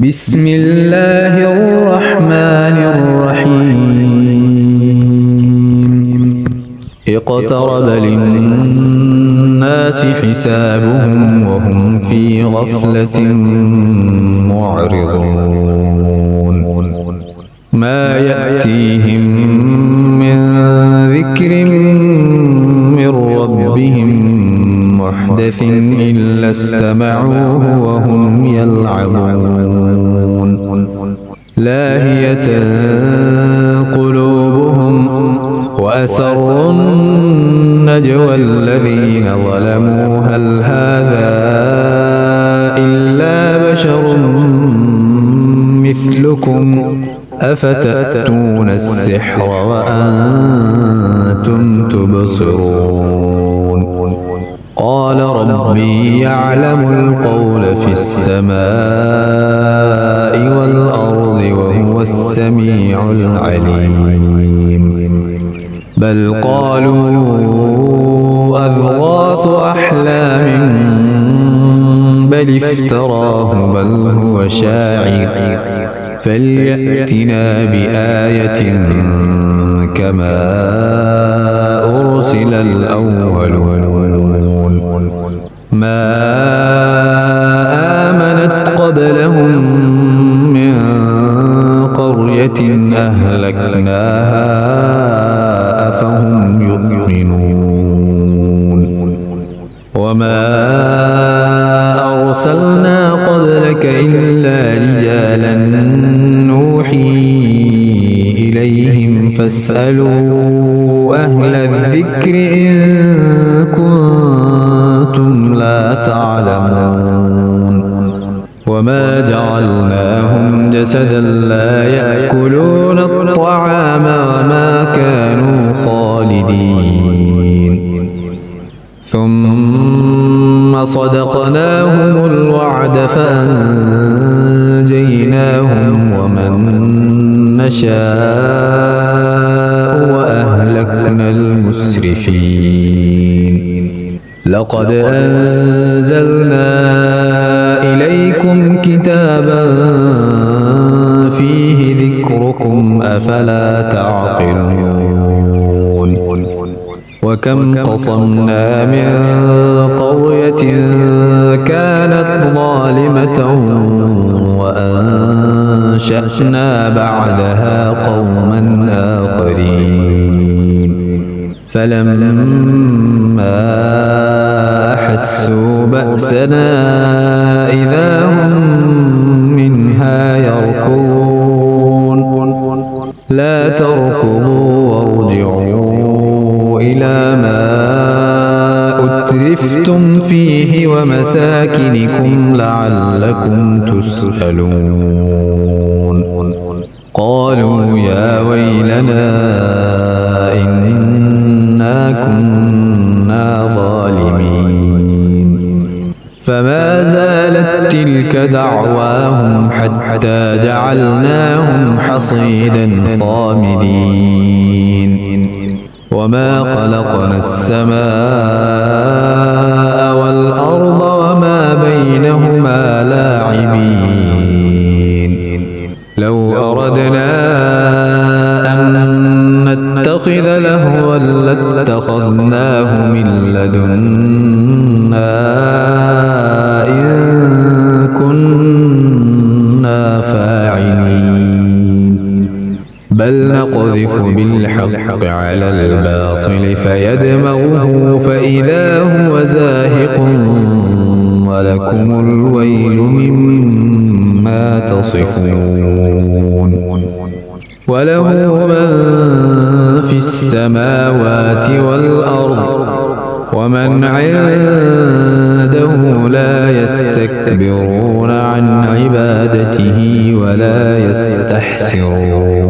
بسم الله الرحمن الرحيم اقترب للناس حسابهم وهم في غفلة معرضون ما يأتيهم من ذكر من ربهم محدث إلا استمعوه وهم يلعبون لاهية قلوبهم وأسروا النجوى الذين ظلموا هل هذا إلا بشر مثلكم أفتأتون السحر وأنتم تبصرون قال ربي يعلم القول في السماء والأرض وهو السميع العليم بل قالوا أضغاث أحلام بل افتراه بل هو شاعر فليأتنا بآية كما أرسل الأولون ما آمنت قبلهم من قرية أهلكناها أفهم يؤمنون وما أرسلنا قبلك إلا رجالا نوحي إليهم فاسألوا أهل الذكر إن كنتم لا تعلمون وما جعلناهم جسدا لا يأكلون الطعام وما كانوا خالدين ثم صدقناهم الوعد فأنجيناهم ومن نشاء وأهلكنا المسرفين لقد أنزلنا إليكم كتابا فيه ذكركم أفلا تعقلون وكم قصمنا من قرية كانت ظالمة وأنشأنا بعدها قوما آخرين فلما أحسوا بأسنا إذا هم منها يركضون لا تركضوا وارجعوا إلى ما أترفتم فيه ومساكنكم لعلكم تسألون قالوا يا ويلنا إنا كنا ظالمين فما زالت تلك دعواهم حتى جعلناهم حصيدا خامدين وما خلقنا السماء والأرض وما بينهما لاعبين لو أردنا أن نتخذ لهوا لاتخذناه من لدنا إن كنا فاعلين بل نقذف بالحق على الباطل فيدمغه فإذا هو زاهق ولكم الويل مما تصفون وله من في السماوات والأرض ومن عنده لا يستكبرون عن عبادته ولا يستحسرون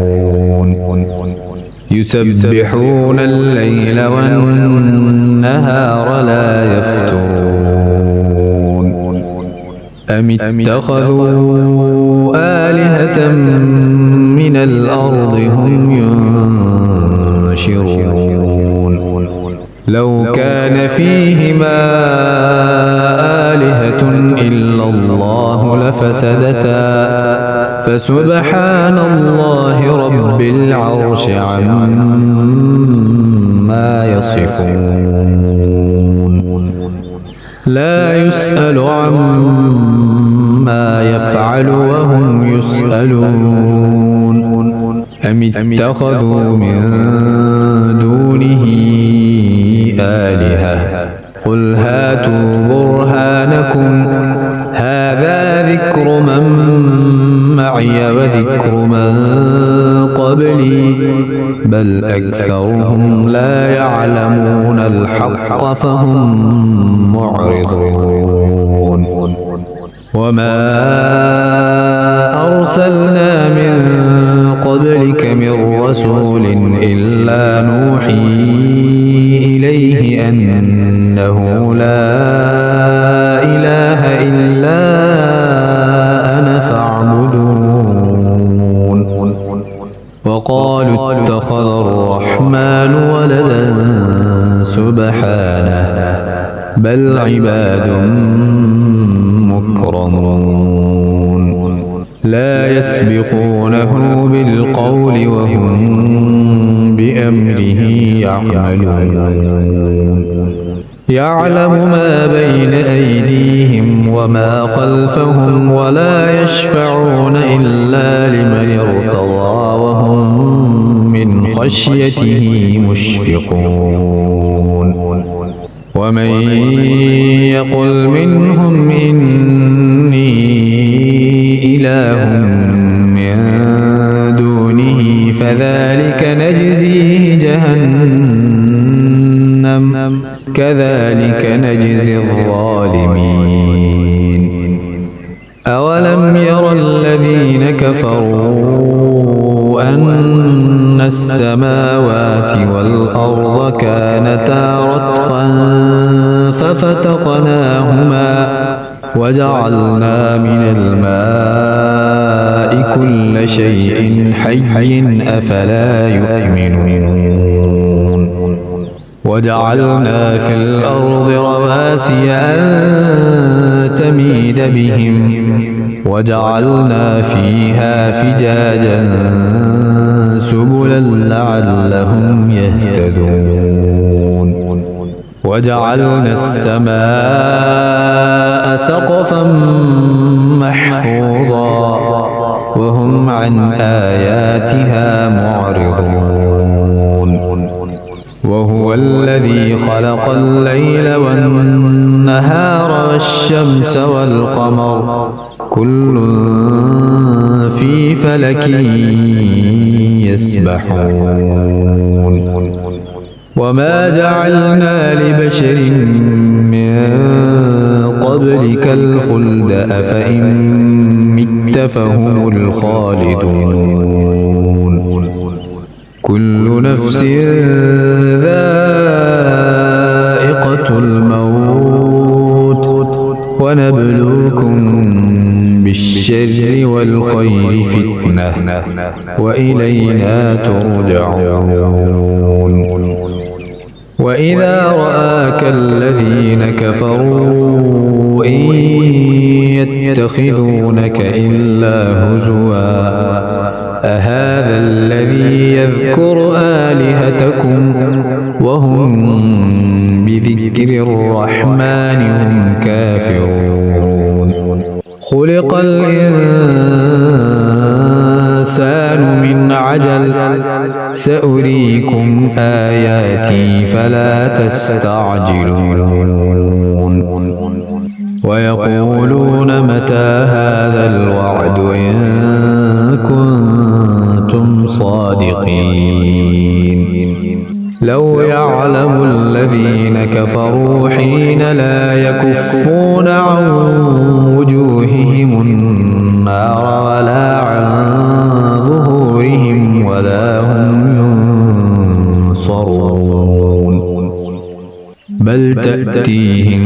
يسبحون الليل والنهار لا يفترون أم اتخذوا آلهة من الأرض هم ينشرون لو كان فيهما آلهة إلا الله فسدتا فسبحان الله رب العرش عما يصفون لا يسأل عما يفعل وهم يسألون أم اتخذوا من دونه آلهة قل هاتوا برهانكم هذا ذكر من معي وذكر من قبلي بل أكثرهم لا يعلمون الحق فهم معرضون وما أرسلنا من قبلك من رسول إلا نوحي إليه أنه لا إله إلا أنا فاعبدون وقالوا اتخذ الرحمن ولدا سبحانه بل عباد مكرمون لا يسبقونه بالقول وهم بأمره يعملون يعلم ما بين أيديهم وما خلفهم ولا يشفعون إلا لمن ارتضى وهم من خشيته مشفقون ومن يقل منهم إني إله من دونه فذلك نجزيه جهنم كذلك نجزي الظالمين أولم ير الذين كفروا أن السماوات والأرض كانتا رتقا ففتقناهما وجعلنا من الماء كل شيء حي أفلا يؤمنون وجعلنا في الأرض رواسي أن تميد بهم وجعلنا فيها فجاجا سبلا لعلهم يهتدون وجعلنا السماء سقفا محفوظا وهم عن آياتها معرضون وهو الذي خلق الليل والنهار والشمس والقمر كل في فلك يسبحون وما جعلنا لبشر من قبلك الخلد أفإن مت فهم الخالدون كل نفس ذائقة الموت ونبلوكم بالشر والخير فتنة وإلينا ترجعون وإذا رآك الذين كفروا إن يتخذونك إلا هزوا أهذا الذي يذكر آلهتكم وهم بذكر الرحمن هم كافرون خلق الإنسان من عجل سأريكم آياتي فلا تستعجلون ويقولون متى هذا الوعد إن كنتم صادقين لو يعلم الذين كفروا حين لا يكفون عن وجوههم النار ولا عن ظهورهم ولا هم ينصرون بل تأتيهم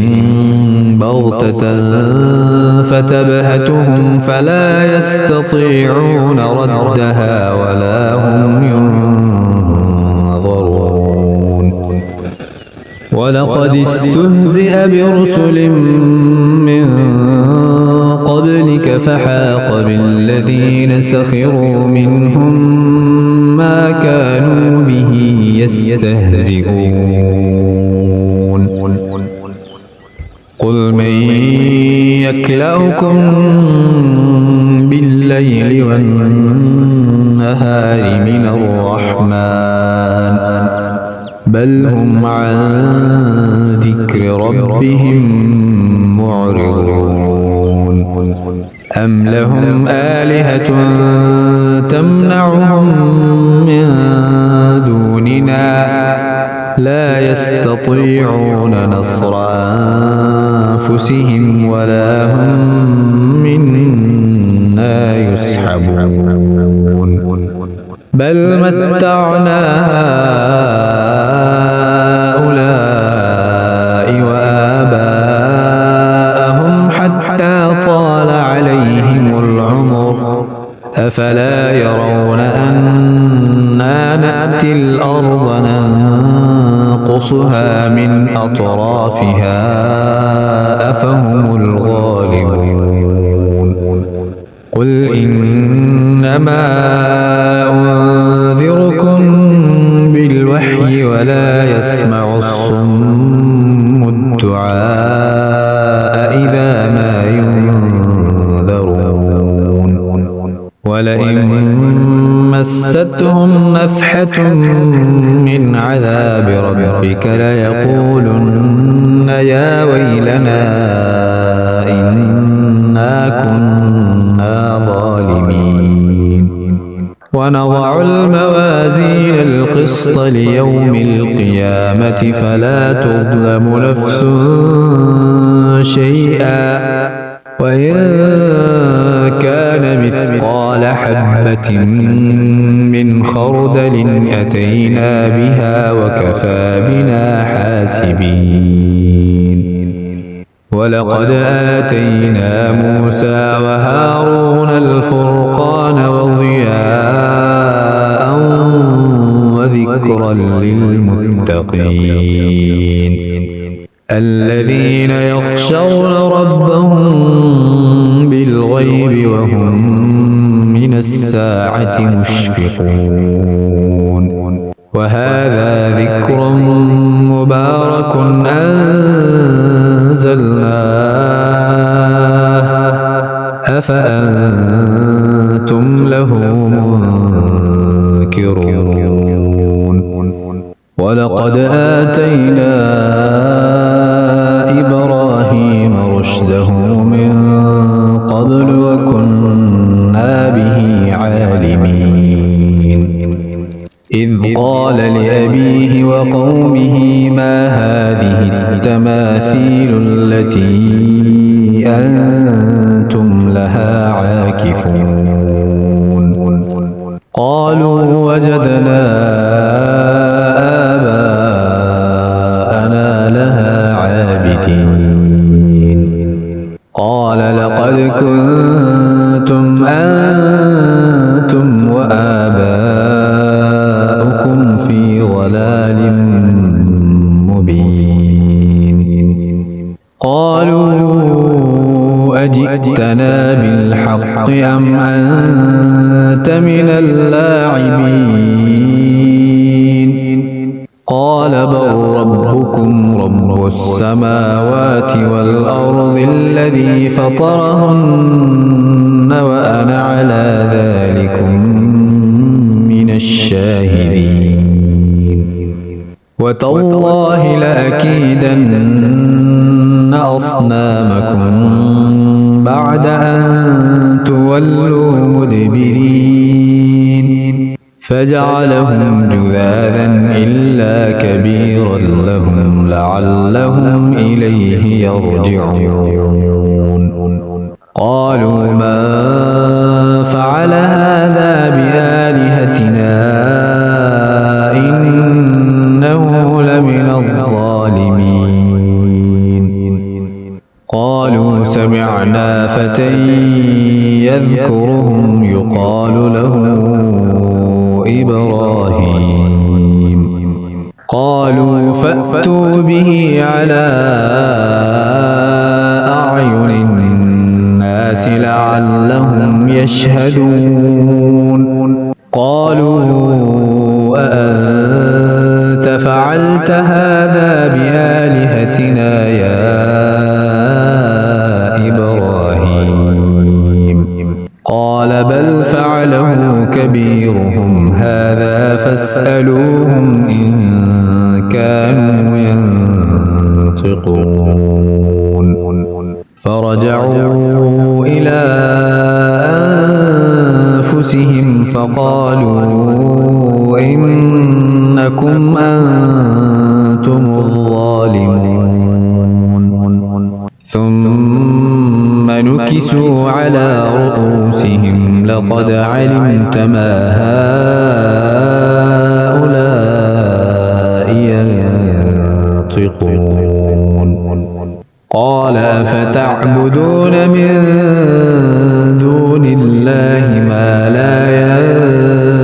بغتة فتبهتهم فلا يستطيعون ردها ولا هم ينظرون ولقد استهزئ برسل من قبل قبلك فحاق بالذين سخروا منهم ما كانوا به يستهزئون قل من يكلؤكم بالليل والنهار من الرحمن بل هم عن ذكر ربهم معرضون أم لهم آلهة تمنعهم من دوننا لا يستطيعون نصر أنفسهم ولا هم منا يسحبون بل متعنا هؤلاء وآباءهم حتى طال عليهم العمر أفلا يرون أنا نأتي الأرض ننقصها من أطرافها أفهم الغالبون قل إنما أنذركم بالوحي ولا يسمع الصم الدعاء إذا ما ينذرون ولئن مستهم نفحة من عذاب ربك ليقولن يا ويلنا إنا كنا ظالمين ونضع الموازين القسط ليوم القيامة فلا تظلم نفس شيئا وإن كان مثقال حبة من خردل أتينا بها وكفى بنا حاسبين ولقد آتينا موسى وهارون الفرقان وضياء وذكرا للمتقين الذين يخشون ربهم بالغيب وهم من الساعة مشفقون وهذا ذكر مبارك أنزلناه أفأنتم له منكرون ولقد آتينا إبراهيم رشده من قبل وكنا به عالمين إذ قال لأبيه وقومه ما هذه التماثيل التي أنتم لها عاكفون قالوا وجدنا آباءنا لها عابدين قال لقد كنتم أنتم وآباؤكم في ضلال مبين قالوا أجئتنا بالحق أم أنت من اللاعبين قال بل ربكم رب السماوات والأرض الذي فطرهن وأنا على ذلكم من الشاهدين وتالله لأكيدن أصنامكم بعد أن تولوا مدبرين فجعلهم جذاذا إلا كبيرا لهم لعلهم إليه يرجعون قالوا ما فعل هذا بآلهتنا إنه لمن الظالمين قالوا سمعنا فتى يذكرهم يقال له إبراهيم قالوا فأتوا به على أعين الناس لعلهم يشهدون قالوا أأنت فعلت هذا بآلهتنا يا إبراهيم قال بل فعله كبيرهم هذا فاسألوهم إن كانوا ينطقون فرجعوا إلى أنفسهم فقالوا إنكم أنتم الظالمون ثم نكسوا على رؤوسهم لقد علمت ما هؤلاء ينطقون قال أفتعبدون من دون الله ما لا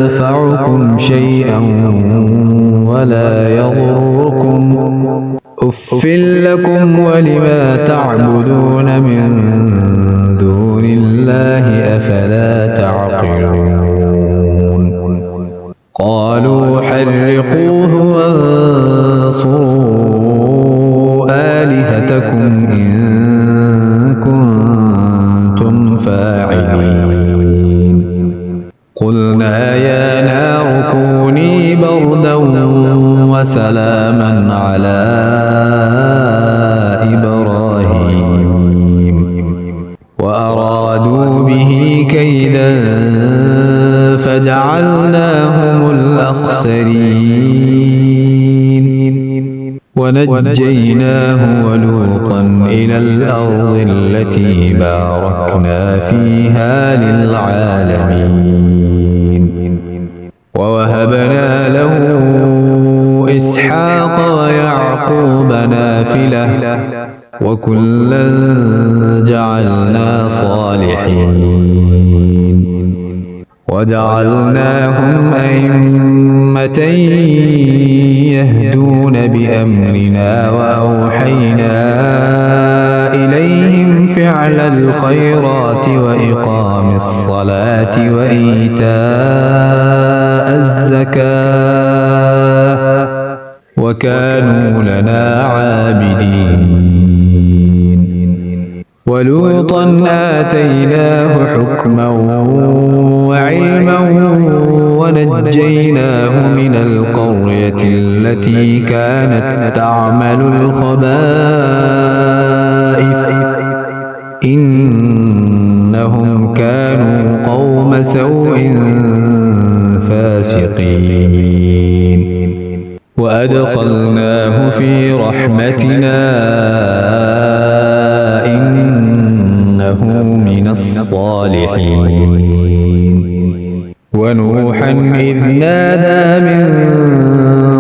ينفعكم شيئا ولا يضركم أف لكم ولما تعبدون من دون الله أفلا تعقلون قالوا حرقوه وانصروا آلهتكم إن كنتم فاعلين قلنا يا نار كوني بردا وسلاما على إبراهيم وأرادوا به كيدا فجعلناهم الأخسرين ونجيناه ولوطا إلى الأرض التي باركنا فيها للعالمين ووهبنا له إسحاق ويعقوب نافلة وكلا جعلنا صالحين وجعلناهم أئمة يهدون بأمرنا وأوحينا إليهم فعل الخيرات وإقام الصلاة وإيتاء الزكاة وكانوا لنا عابدين ولوطا آتيناه حكما وعلما ونجيناه من القرية التي كانت تعمل الخبائث إنهم كانوا قوم سوء فاسقين وأدخلناه في رحمتنا إنه من الصالحين ونوحا إذ نادى من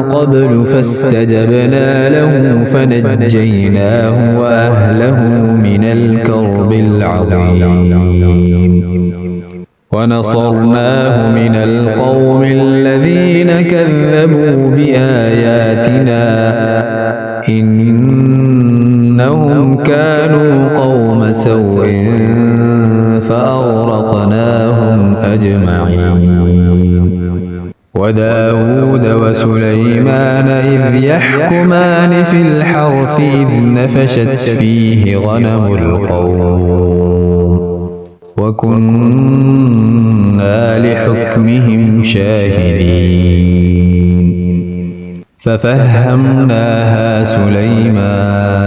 قبل فاستجبنا له فنجيناه وأهله من الكرب العظيم ونصرناه من القوم الذين كذبوا بآياتنا إنهم كانوا قوم سوء فأغرقناهم أجمعين وداود وسليمان إذ يحكمان في الحرث إذ نفشت فيه غنم القوم وكنا لحكمهم شاهدين ففهمناها سليمان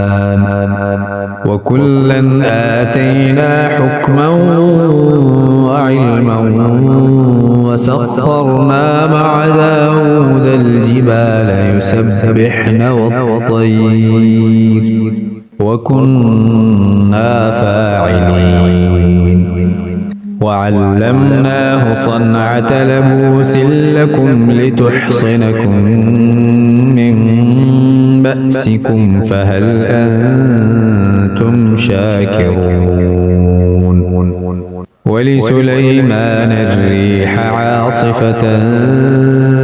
وكلا آتينا حكما وعلما وسخرنا مع داود الجبال يسبحن والطير وكنا فاعلين وعلمناه صنعة لبوس لكم لتحصنكم من بأسكم فهل أنتم شاكرون ولسليمان الريح عاصفة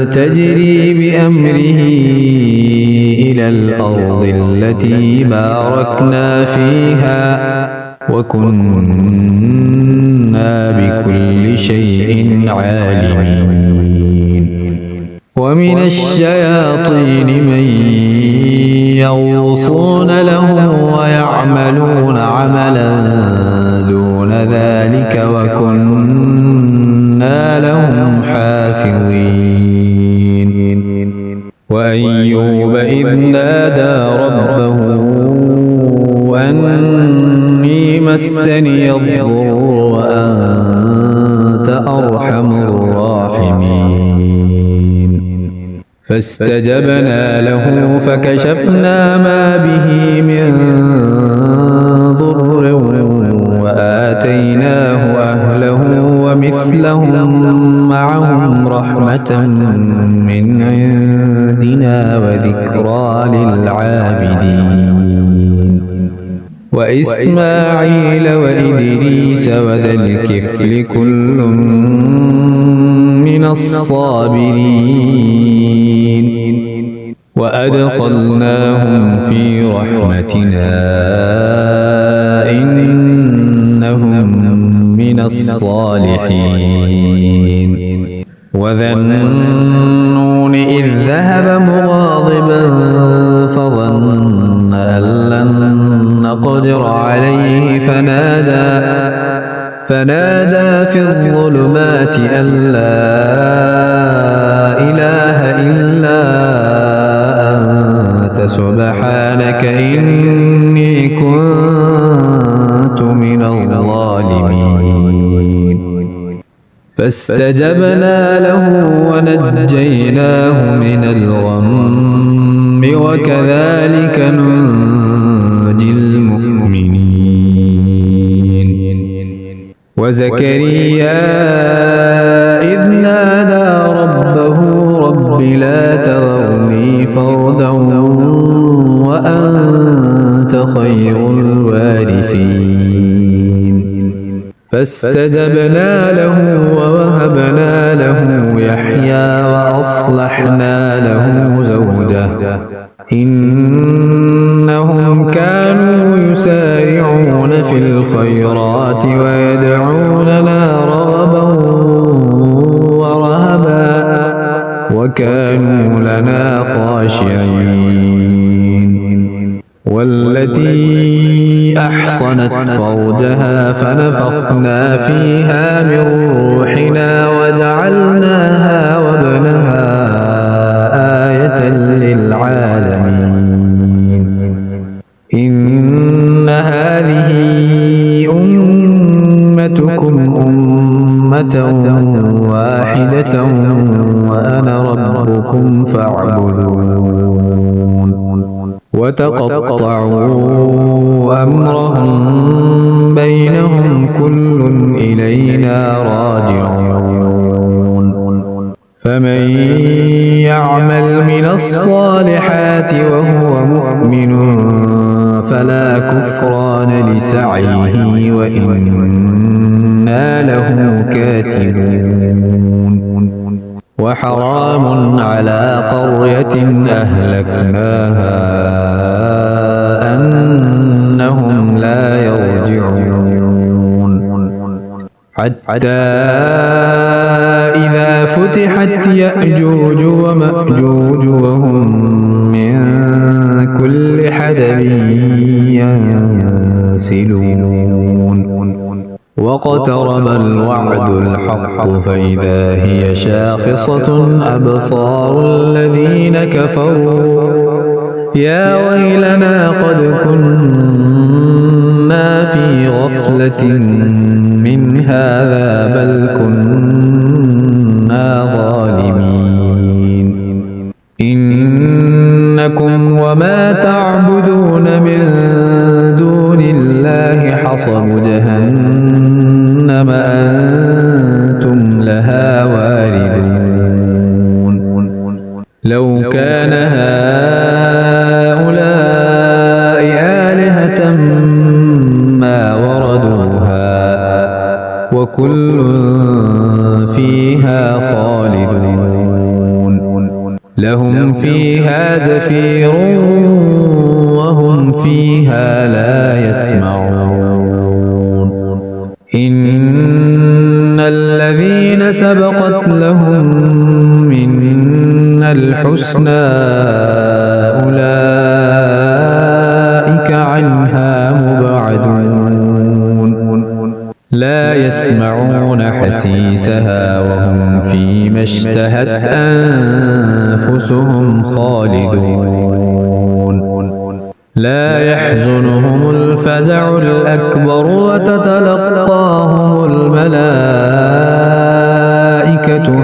تجري بأمره إلى الأرض التي باركنا فيها وكنا بكل شيء عالمين ومن الشياطين من يغوصون له ويعملون عملا دون ذلك وكنا لهم حافظين وأيوب إذ نادى ربه أني مسني الضر وأنت أرحم الراحمين فاستجبنا له فكشفنا ما به من ضر وآتيناه أهله ومثلهم معهم رحمة من عندنا وذكرى للعابدين وإسماعيل وإدريس وذا الكفل كل من الصابرين وأدخلناهم في رحمتنا إنهم من الصالحين وذا النون إذ ذهب مغاضبا فظن أن لن نقدر عليه فنادى في الظلمات أن لا إله إلا أنت سبحانك إني كنت من الظالمين فاستجبنا له ونجيناه من الغم وكذلك ننجي المؤمنين وزكريا إذ نادى ربه رب لا تذرني فردا وأنت خير الوارثين فاستجبنا له ووهبنا له يحيى وأصلحنا له زوجه إنهم كانوا يسارعون في الخيرات ويدعوننا رغبا ورهبا وكانوا لنا خاشعين والتي أحصنت فرجها فنفخنا فيها من روحنا وجعلناها وابنها آية للعالمين إن هذه أمتكم أمة واحدة وأنا ربكم فاعبدون وتقطعوا أمرهم بينهم كل إلينا راجعون فمن يعمل من الصالحات وهو مؤمن فلا كفران لسعيه وإنا له كاتبون وحرام على قرية أهلكناها أنهم لا يرجعون حتى إذا فتحت يأجوج ومأجوج وهم من كل حدب ينسلون واقترب الوعد الحق فإذا هي شاخصة أبصار الذين كفروا يا ويلنا قد كنا في غفلة من هذا بل كنا ظالمين إنكم وما تعبدون من دون الله حصب جهنم أنتم لها واردون لو كان هؤلاء آلهة ما وردوها وكل فيها خالدون لهم فيها زفير وهم فيها لا يسمعون إن الذين سبقت لهم منا الحسنى أولئك عنها مبعدون لا يسمعون حسيسها وهم فيما اشتهت أنفسهم خالدون لا يحزنهم الفزع الأكبر وتتلقاهم الملائكة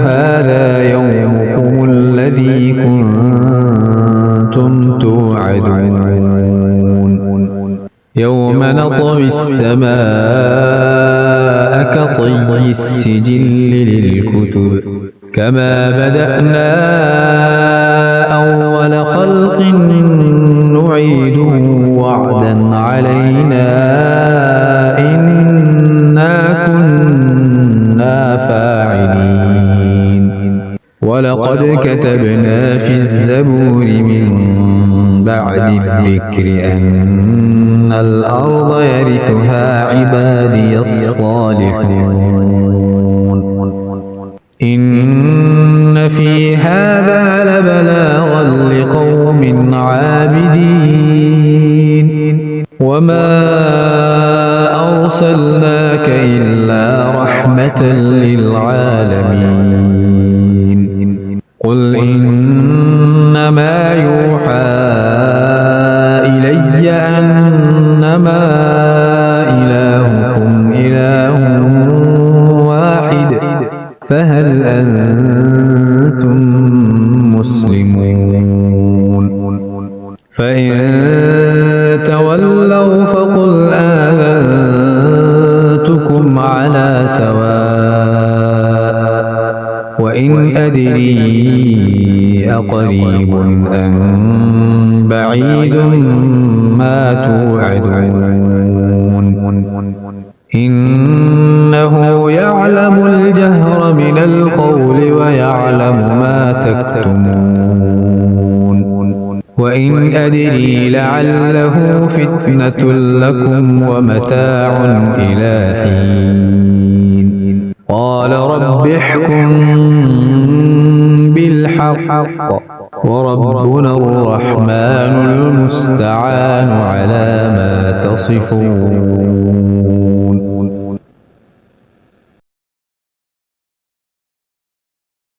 هذا يومكم الذي كنتم توعدون يوم نطوي السماء كطي السجل للكتب كما بدأنا أول خلق نعيده وعدا علينا إنا كنا فاعلين ولقد كتبنا في الزبور من بعد الذكر أن الأرض يرثها عبادي الصالحون إن في هذا لبلاغا لقوم عابدين وما أرسلناك إلا رحمة للعالمين قل إنما يوحى إلي أنما إلهكم إله واحد فهل أنتم مسلمون فإن تولوا فقل آذنتكم على سواء وإن أدري أقريب أم بعيد ما توعدون إنه يعلم الجهر من القول ويعلم ما تكتمون وإن أدري لعله فتنة لكم ومتاع إلى حين قال رب احكم بالحق وربنا الرحمن المستعان على ما تصفون